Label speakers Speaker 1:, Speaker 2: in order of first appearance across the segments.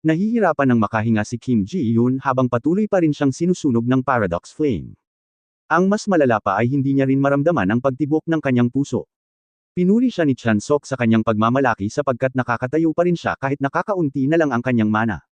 Speaker 1: Nahihirapan ng makahinga si Kim Ji-yoon habang patuloy pa rin siyang sinusunog ng Paradox Flame. Ang mas malala pa ay hindi niya rin maramdaman ang pagtibok ng kanyang puso. Pinuri siya ni Chan-sok sa kanyang pagmamalaki sapagkat nakakatayo pa rin siya kahit nakakaunti na lang ang kanyang mana.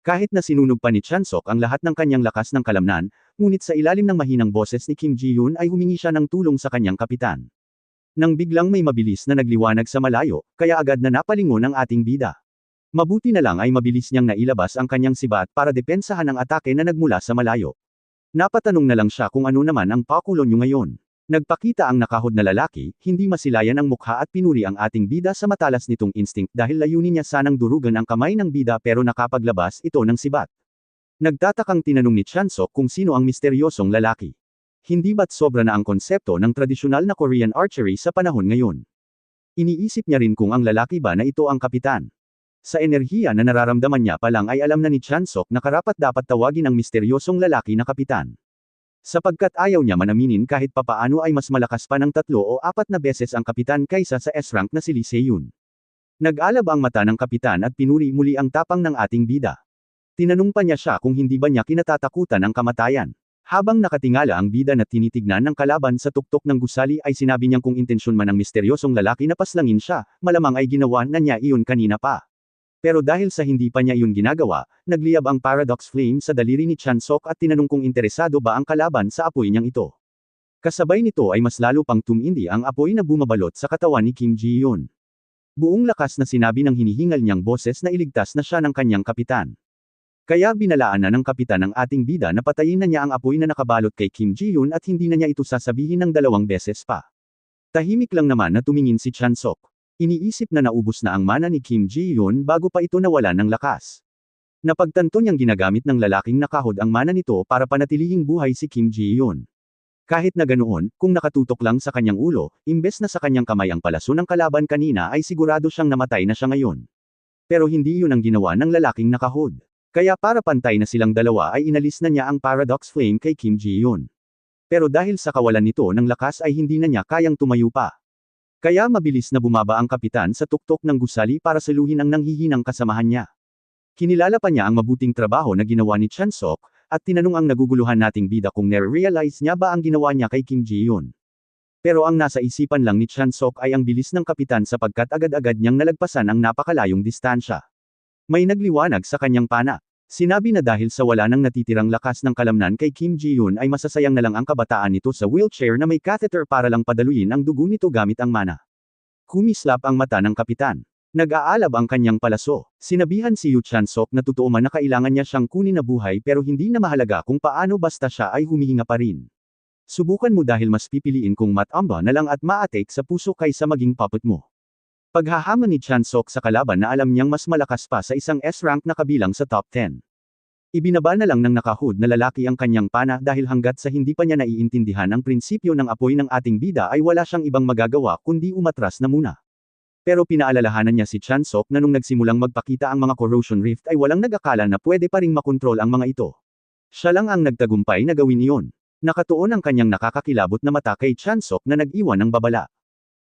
Speaker 1: Kahit na sinunog pa ni Chan-sok ang lahat ng kanyang lakas ng kalamnan, ngunit sa ilalim ng mahinang boses ni Kim Ji-yoon ay humingi siya ng tulong sa kanyang kapitan. Nang biglang may mabilis na nagliwanag sa malayo, kaya agad na napalingon ang ating bida. Mabuti na lang ay mabilis niyang nailabas ang kanyang sibat para depensahan ang atake na nagmula sa malayo. Napatanong na lang siya kung ano naman ang pakulo niyo ngayon. Nagpakita ang nakahod na lalaki, hindi masilayan ang mukha at pinuri ang ating bida sa matalas nitong instinct dahil layunin niya sanang durugan ang kamay ng bida pero nakapaglabas ito ng sibat. Nagtatakang tinanong ni Chan-sok kung sino ang misteryosong lalaki. Hindi ba't sobra na ang konsepto ng tradisyonal na Korean archery sa panahon ngayon? Iniisip niya rin kung ang lalaki ba na ito ang kapitan. Sa enerhiya na nararamdaman niya pa lang ay alam na ni Chan-sok na karapat-dapat tawagin ang misteryosong lalaki na kapitan. Sapagkat ayaw niya manaminin kahit papaano ay mas malakas pa ng 3 o 4 na beses ang kapitan kaysa sa S-rank na si Lee Se-yoon. Nag-alab ang mata ng kapitan at pinuri muli ang tapang ng ating bida. Tinanong pa niya siya kung hindi ba niya kinatatakutan ang kamatayan. Habang nakatingala ang bida na tinitignan ng kalaban sa tuktok ng gusali ay sinabi niyang kung intensyon man ng misteryosong lalaki na paslangin siya, malamang ay ginawa na niya iyon kanina pa. Pero dahil sa hindi pa niya iyon ginagawa, nagliyab ang Paradox Flame sa daliri ni Chan-sok at tinanong kung interesado ba ang kalaban sa apoy niyang ito. Kasabay nito ay mas lalo pang tumindi ang apoy na bumabalot sa katawan ni Kim Ji-yoon. Buong lakas na sinabi ng hinihingal niyang boses na iligtas na siya ng kanyang kapitan. Kaya binalaan na ng kapitan ng ating bida na patayin na niya ang apoy na nakabalot kay Kim Ji-yoon at hindi na niya ito sasabihin ng 2 beses pa. Tahimik lang naman na tumingin si Chan-sok. Iniisip na naubos na ang mana ni Kim Ji-yoon bago pa ito nawalan ng lakas. Napagtanto niyang ginagamit ng lalaking nakahod ang mana nito para panatilihing buhay si Kim Ji-yoon. Kahit na ganoon, kung nakatutok lang sa kanyang ulo, imbes na sa kanyang kamay ang palaso ng kalaban kanina ay sigurado siyang namatay na siya ngayon. Pero hindi yun ang ginawa ng lalaking nakahod. Kaya para pantay na silang dalawa ay inalis na niya ang Paradox Flame kay Kim Ji-yoon. Pero dahil sa kawalan nito ng lakas ay hindi na niya kayang tumayo pa. Kaya mabilis na bumaba ang kapitan sa tuktok ng gusali para saluhin ang nanghihinang kasamahan niya. Kinilala pa niya ang mabuting trabaho na ginawa ni Chan-sok, at tinanong ang naguguluhan nating bida kung nare-realize niya ba ang ginawa niya kay Kim Ji-yoon. Pero ang nasa isipan lang ni Chan-sok ay ang bilis ng kapitan sapagkat agad-agad niyang nalagpasan ang napakalayong distansya. May nagliwanag sa kanyang pana. Sinabi na dahil sa wala nang natitirang lakas ng kalamnan kay Kim Ji-yoon ay masasayang na lang ang kabataan nito sa wheelchair na may catheter para lang padaluyin ang dugo nito gamit ang mana. Kumislap ang mata ng kapitan. Nag-aalab ang kanyang palaso. Sinabihan si Yu Chan-sok na totoo man na kailangan niya siyang kunin na buhay pero hindi na mahalaga kung paano basta siya ay humihinga pa rin. Subukan mo dahil mas pipiliin kong matamba na lang at ma-atake sa puso kaysa maging puppet mo. Paghahamon ni Chan-sok sa kalaban na alam niyang mas malakas pa sa isang S-rank na kabilang sa top 10. Ibinaba na lang ng nakahud na lalaki ang kanyang pana dahil hanggat sa hindi pa niya naiintindihan ang prinsipyo ng apoy ng ating bida ay wala siyang ibang magagawa kundi umatras na muna. Pero pinaalalahanan niya si Chan-sok na nung nagsimulang magpakita ang mga corrosion rift ay walang nag-akala na pwede pa ring makontrol ang mga ito. Siya lang ang nagtagumpay na gawin iyon. Nakatuon ang kanyang nakakakilabot na mata kay Chan-sok na nag-iwan ng babala.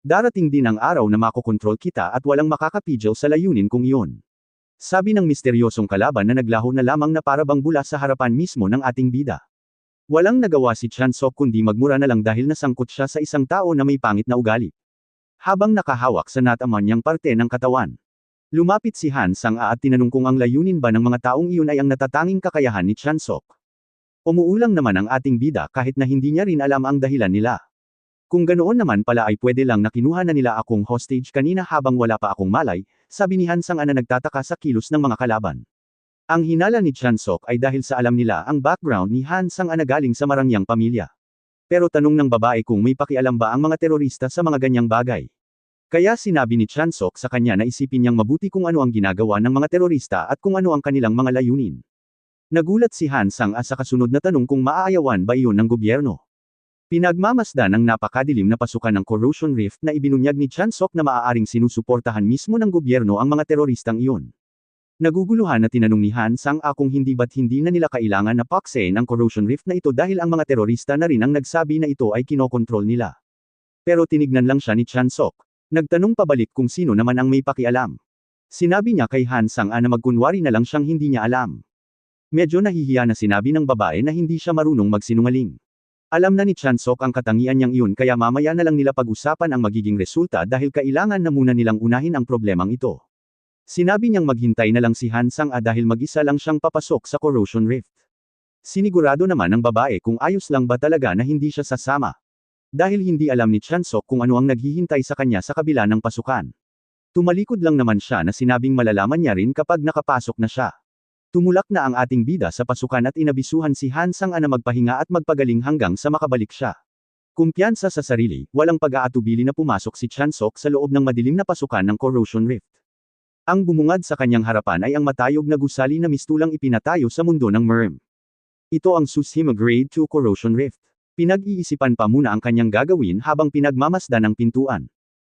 Speaker 1: Darating din ang araw na makokontrol kita at walang makakapigil sa layunin kong iyon. Sabi ng misteryosong kalaban na naglaho na lamang na parabang bula sa harapan mismo ng ating bida. Walang nagawa si Chan-sok kundi magmura na lang dahil nasangkot siya sa isang tao na may pangit na ugali. Habang nakahawak sa nataman niyang parte ng katawan. Lumapit si Han Sang-a at tinanong kung ang layunin ba ng mga taong iyon ay ang natatanging kakayahan ni Chan-sok. Umuulang naman ang ating bida kahit na hindi niya rin alam ang dahilan nila. Kung ganoon naman pala ay pwede lang na kinuha na nila akong hostage kanina habang wala pa akong malay, sabi ni Han Sang-a na nagtataka sa kilos ng mga kalaban. Ang hinala ni Chan-sok ay dahil sa alam nila ang background ni Han Sang-a na galing sa marangyang pamilya. Pero tanong ng babae kung may pakialam ba ang mga terorista sa mga ganyang bagay. Kaya sinabi ni Chan-sok sa kanya na isipin niyang mabuti kung ano ang ginagawa ng mga terorista at kung ano ang kanilang mga layunin. Nagulat si Han Sang-a sa kasunod na tanong kung maaayawan ba iyon ng gobyerno. Pinagmamasdan ng napakadilim na pasukan ng corrosion rift na ibinunyag ni Chan-sok na maaaring sinusuportahan mismo ng gobyerno ang mga teroristang iyon. Naguguluhan na tinanong ni Han Sang-a kung hindi ba't hindi na nila kailangan na paksein ang corrosion rift na ito dahil ang mga terorista na rin ang nagsabi na ito ay kinokontrol nila. Pero tinignan lang siya ni Chan-sok. Nagtanong pabalik kung sino naman ang may pakialam. Sinabi niya kay Han Sang-a na magkunwari na lang siyang hindi niya alam. Medyo nahihiya na sinabi ng babae na hindi siya marunong magsinungaling. Alam na ni Chansok ang katangian niyang iyon kaya mamaya na lang nila pag-usapan ang magiging resulta dahil kailangan na muna nilang unahin ang problemang ito. Sinabi niyang maghintay na lang si Han Sang-a dahil mag-isa lang siyang papasok sa Corrosion Rift. Sinigurado naman ng babae kung ayos lang ba talaga na hindi siya sasama. Dahil hindi alam ni Chansok kung ano ang naghihintay sa kanya sa kabila ng pasukan. Tumalikod lang naman siya na sinabing malalaman niya rin kapag nakapasok na siya. Tumulak na ang ating bida sa pasukan at inabisuhan si Han Sang-a na magpahinga at magpagaling hanggang sa makabalik siya. Kumpiyansa sa sarili, walang pag-aatubili na pumasok si Chansok sa loob ng madilim na pasukan ng Corrosion Rift. Ang bumungad sa kanyang harapan ay ang matayog na gusali na mistulang ipinatayo sa mundo ng Merm. Ito ang Tsushima Grade 2 Corrosion Rift. Pinag-iisipan pa muna ang kanyang gagawin habang pinagmamasdan ang pintuan.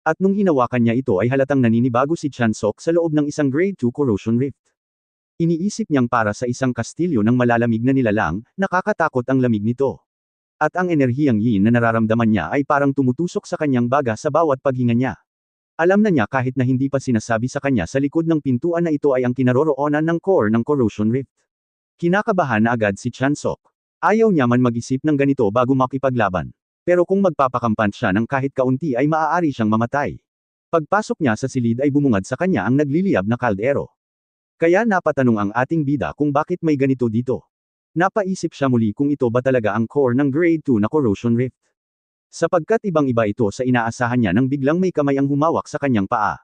Speaker 1: At nung hinawakan niya ito ay halatang naninibago si Chansok sa loob ng isang Grade 2 Corrosion Rift. Iniisip niyang para sa isang kastilyo ng malalamig na nilalang, nakakatakot ang lamig nito. At ang enerhiyang yin na nararamdaman niya ay parang tumutusok sa kanyang baga sa bawat paghinga niya. Alam na niya kahit na hindi pa sinasabi sa kanya sa likod ng pintuan na ito ay ang kinaroroonan ng core ng Corrosion Rift. Kinakabahan na agad si Chansok. Ayaw niya man mag-isip ng ganito bago makipaglaban. Pero kung magpapakampant siya ng kahit kaunti ay maaari siyang mamatay. Pagpasok niya sa silid ay bumungad sa kanya ang nagliliyab na kaldero. Kaya napatanong ang ating bida kung bakit may ganito dito. Napaisip siya muli kung ito ba talaga ang core ng Grade 2 na Corrosion Rift. Sapagkat ibang-iba ito sa inaasahan niya nang biglang may kamay ang humawak sa kanyang paa.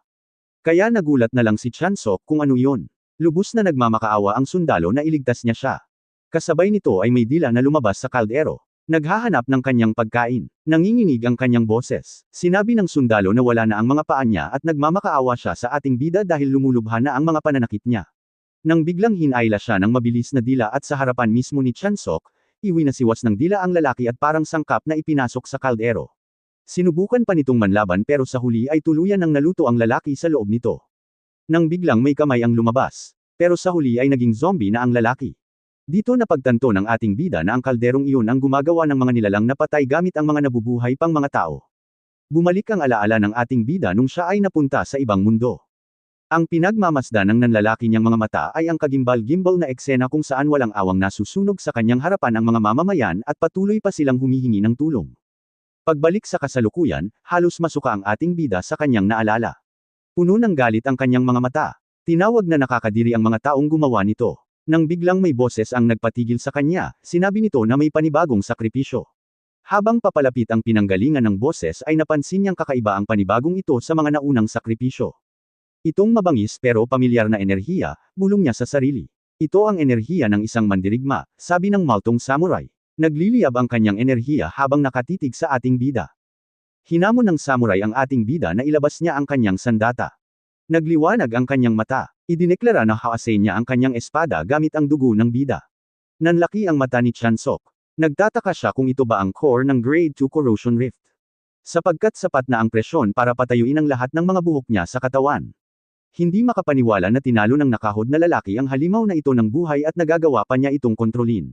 Speaker 1: Kaya nagulat na lang si Chansok kung ano iyon. Lubos na nagmamakaawa ang sundalo na iligtas niya siya. Kasabay nito ay may dila na lumabas sa kaldero. Naghahanap ng kanyang pagkain. Nanginginig ang kanyang boses. Sinabi ng sundalo na wala na ang mga paa niya at nagmamakaawa siya sa ating bida dahil lumulubha na ang mga pananakit niya. Nang biglang hinayla siya ng mabilis na dila at sa harapan mismo ni Chansok, iwinasiwas ng dila ang lalaki at parang sangkap na ipinasok sa kaldero. Sinubukan pa nitong manlaban pero sa huli ay tuluyan ng naluto ang lalaki sa loob nito. Nang biglang may kamay ang lumabas. Pero sa huli ay naging zombie na ang lalaki. Dito napagtanto ng ating bida na ang kalderong iyon ang gumagawa ng mga nilalang na patay gamit ang mga nabubuhay pang mga tao. Bumalik ang alaala ng ating bida nung siya ay napunta sa ibang mundo. Ang pinagmamasdan ng nanlalaki niyang mga mata ay ang kagimbal-gimbal na eksena kung saan walang awang nasusunog sa kanyang harapan ang mga mamamayan at patuloy pa silang humihingi ng tulong. Pagbalik sa kasalukuyan, halos masuka ang ating bida sa kanyang naalala. Puno ng galit ang kanyang mga mata. Tinawag na nakakadiri ang mga taong gumawa nito. Nang biglang may boses ang nagpatigil sa kanya, sinabi nito na may panibagong sakripisyo. Habang papalapit ang pinanggalingan ng boses ay napansin niyang kakaiba ang panibagong ito sa mga naunang sakripisyo. Itong mabangis pero pamilyar na enerhiya, bulong niya sa sarili. Ito ang enerhiya ng isang mandirigma, sabi ng maltong samurai. Nagliliyab ang kanyang enerhiya habang nakatitig sa ating bida. Hinamon ng samurai ang ating bida na ilabas niya ang kanyang sandata. Nagliwanag ang kanyang mata. Idineklara na hawasin niya ang kanyang espada gamit ang dugo ng bida. Nanlaki ang mata ni Chansok. Nagtataka siya kung ito ba ang core ng Grade 2 Corrosion Rift. Sapagkat sapat na ang presyon para patayuin ang lahat ng mga buhok niya sa katawan. Hindi makapaniwala na tinalo ng nakahod na lalaki ang halimaw na ito ng buhay at nagagawa pa niya itong kontrolin.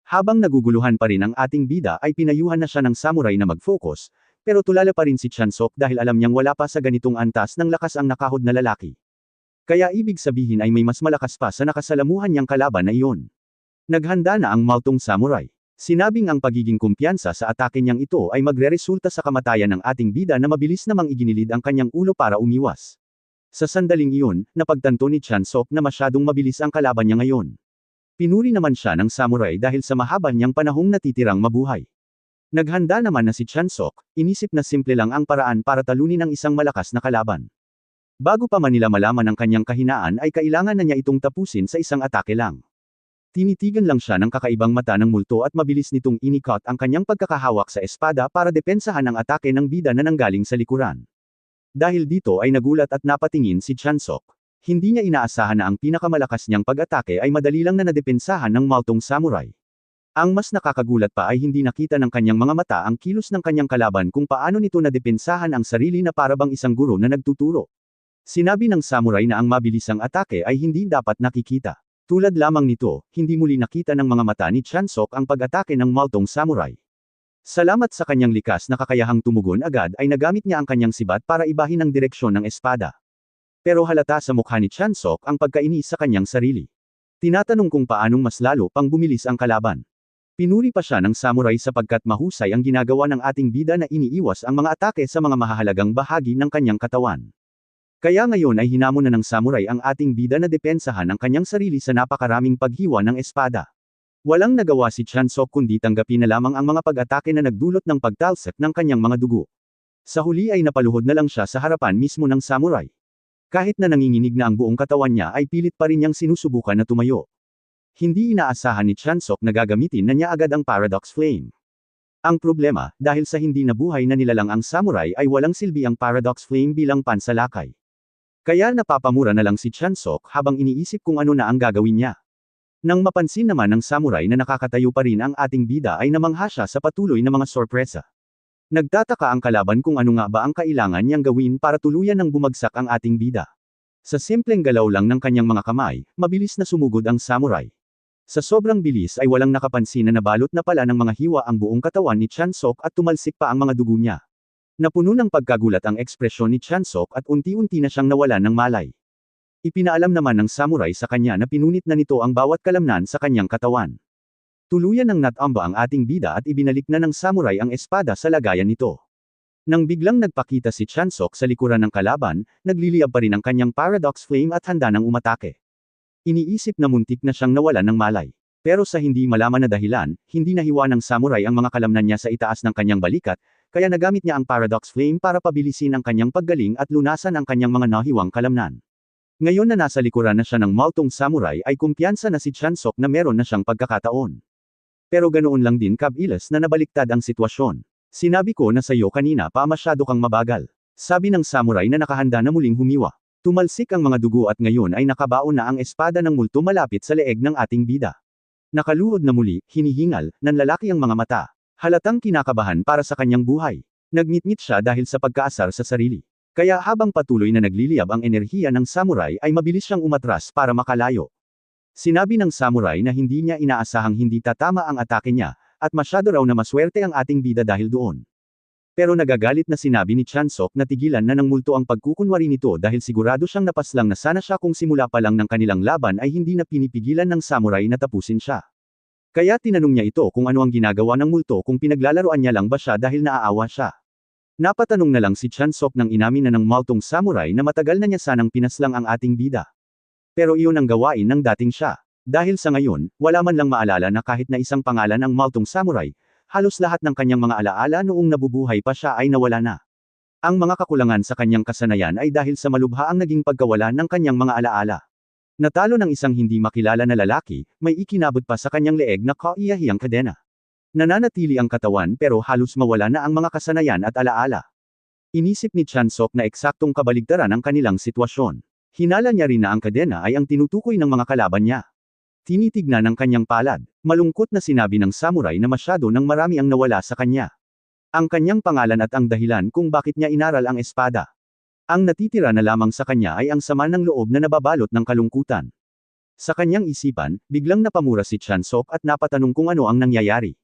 Speaker 1: Habang naguguluhan pa rin ang ating bida ay pinayuhan na siya ng samurai na mag-focus, pero tulala pa rin si Chansok dahil alam niyang wala pa sa ganitong antas ng lakas ang nakahod na lalaki. Kaya ibig sabihin ay may mas malakas pa sa nakasalamuhan niyang kalaban na iyon. Naghanda na ang maltong samurai. Sinabing ang pagiging kumpiyansa sa atake niyang ito ay magreresulta sa kamatayan ng ating bida na mabilis namang iginilid ang kanyang ulo para umiwas. Sa sandaling iyon, napagtanto ni Chansok na masyadong mabilis ang kalaban niya ngayon. Pinuri naman siya ng samurai dahil sa mahaba niyang panahong natitirang mabuhay. Naghanda naman na si Chansok, inisip na simple lang ang paraan para talunin ang isang malakas na kalaban. Bago pa man nila malaman ang kanyang kahinaan ay kailangan na niya itong tapusin sa isang atake lang. Tinitigan lang siya ng kakaibang mata ng multo at mabilis nitong inikot ang kanyang pagkakahawak sa espada para depensahan ang atake ng bida na nanggaling sa likuran. Dahil dito ay nagulat at napatingin si Chansok. Hindi niya inaasahan na ang pinakamalakas niyang pag-atake ay madali lang na nadepensahan ng maltong samurai. Ang mas nakakagulat pa ay hindi nakita ng kanyang mga mata ang kilos ng kanyang kalaban kung paano nito nadepensahan ang sarili na parabang isang guro na nagtuturo. Sinabi ng samurai na ang mabilisang atake ay hindi dapat nakikita. Tulad lamang nito, hindi muli nakita ng mga mata ni Chansok ang pag-atake ng maltong samurai. Salamat sa kanyang likas na kakayahang tumugon agad ay nagamit niya ang kanyang sibat para ibahin ang direksyon ng espada. Pero halata sa mukha ni Chansok ang pagkainis sa kanyang sarili. Tinatanong kung paanong mas lalo pang bumilis ang kalaban. Pinuri pa siya ng samurai sapagkat mahusay ang ginagawa ng ating bida na iniiwas ang mga atake sa mga mahahalagang bahagi ng kanyang katawan. Kaya ngayon ay hinamon na ng samurai ang ating bida na depensahan ang kanyang sarili sa napakaraming paghiwa ng espada. Walang nagawa si Chansok kundi tanggapin na lamang ang mga pag-atake na nagdulot ng pagtalsik ng kanyang mga dugo. Sa huli ay napaluhod na lang siya sa harapan mismo ng samurai. Kahit na nanginginig na ang buong katawan niya ay pilit pa rin niyang sinusubukan na tumayo. Hindi inaasahan ni Chansok na gagamitin na niya agad ang Paradox Flame. Ang problema, dahil sa hindi nabuhay na nilalang ang samurai ay walang silbi ang Paradox Flame bilang pansalakay. Kaya napapamura na lang si Chansok habang iniisip kung ano na ang gagawin niya. Nang mapansin naman ng samurai na nakakatayo pa rin ang ating bida ay namangha siya sa patuloy na mga sorpresa. Nagtataka ang kalaban kung ano nga ba ang kailangan niyang gawin para tuluyan ng bumagsak ang ating bida. Sa simpleng galaw lang ng kanyang mga kamay, mabilis na sumugod ang samurai. Sa sobrang bilis ay walang nakapansin na nabalot na pala ng mga hiwa ang buong katawan ni Chansok at tumalsik pa ang mga dugo niya. Napuno ng pagkagulat ang ekspresyon ni Chansok at unti-unti na siyang nawalan ng malay. Ipinaalam naman ng samurai sa kanya na pinunit na nito ang bawat kalamnan sa kanyang katawan. Tuluyan ng natamba ang ating bida at ibinalik na ng samurai ang espada sa lagayan nito. Nang biglang nagpakita si Chansok sa likuran ng kalaban, nagliliyab pa rin ang kanyang Paradox Flame at handa ng umatake. Iniisip na muntik na siyang nawalan ng malay. Pero sa hindi malaman na dahilan, hindi nahiwa ng samurai ang mga kalamnan niya sa itaas ng kanyang balikat, kaya nagamit niya ang Paradox Flame para pabilisin ang kanyang paggaling at lunasan ang kanyang mga nahiwang kalamnan. Ngayon na nasa likuran na siya ng multong samurai ay kumpiyansa na si Chansok na meron na siyang pagkakataon. Pero ganoon lang din kabilis na nabaliktad ang sitwasyon. Sinabi ko na sa iyo kanina pa masyado kang mabagal. Sabi ng samurai na nakahanda na muling humiwa. Tumalsik ang mga dugo at ngayon ay nakabaon na ang espada ng multo malapit sa leeg ng ating bida. Nakaluhod na muli, hinihingal, nanlalaki ang mga mata. Halatang kinakabahan para sa kanyang buhay. Nagngit-ngit siya dahil sa pagkaasar sa sarili. Kaya habang patuloy na nagliliyab ang enerhiya ng samurai ay mabilis siyang umatras para makalayo. Sinabi ng samurai na hindi niya inaasahang hindi tatama ang atake niya, at masyado raw na maswerte ang ating bida dahil doon. Pero nagagalit na sinabi ni Chansok na tigilan na ng multo ang pagkukunwari nito dahil sigurado siyang napaslang na sana siya kung simula pa lang ng kanilang laban ay hindi na pinipigilan ng samurai na tapusin siya. Kaya tinanong niya ito kung ano ang ginagawa ng multo kung pinaglalaroan niya lang ba siya dahil naaawa siya. Napatanong na lang si Chansok nang inamin na ng multong samurai na matagal na niya sanang pinaslang ang ating bida. Pero iyon ang gawain ng dating siya. Dahil sa ngayon, wala man lang maalala na kahit na isang pangalan ang multong samurai, halos lahat ng kanyang mga alaala noong nabubuhay pa siya ay nawala na. Ang mga kakulangan sa kanyang kasanayan ay dahil sa malubha ang naging pagkawala ng kanyang mga alaala. Natalo ng isang hindi makilala na lalaki, may ikinabot pa sa kanyang leeg na kaiyahiyang kadena. Nananatili ang katawan pero halos mawala na ang mga kasanayan at alaala. Inisip ni Chansok na eksaktong kabaligtaran ang kanilang sitwasyon. Hinala niya rin na ang kadena ay ang tinutukoy ng mga kalaban niya. Tinitignan ng kanyang palad. Malungkot na sinabi ng samurai na masyado nang marami ang nawala sa kanya. Ang kanyang pangalan at ang dahilan kung bakit niya inaral ang espada. Ang natitira na lamang sa kanya ay ang sama ng loob na nababalot ng kalungkutan. Sa kanyang isipan, biglang napamura si Chansok at napatanong kung ano ang nangyayari.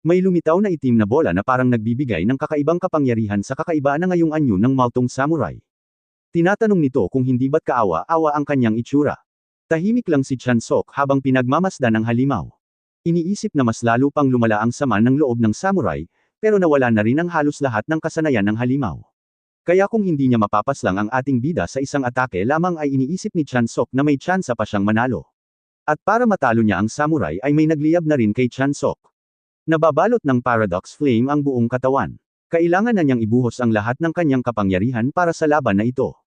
Speaker 1: May lumitaw na itim na bola na parang nagbibigay ng kakaibang kapangyarihan sa kakaiba na ngayong anyo ng multong samurai. Tinatanong nito kung hindi ba't kaawa-awa ang kanyang itsura. Tahimik lang si Chansok habang pinagmamasdan ang halimaw. Iniisip na mas lalo pang lumala ang sama ng loob ng samurai, pero nawala na rin ang halos lahat ng kasanayan ng halimaw. Kaya kung hindi niya mapapaslang ang ating bida sa isang atake lamang ay iniisip ni Chansok na may tsansa pa siyang manalo. At para matalo niya ang samurai ay may nagliyab na rin kay Chansok. Nababalot ng Paradox Flame ang buong katawan. Kailangan na niyang ibuhos ang lahat ng kanyang kapangyarihan para sa laban na ito.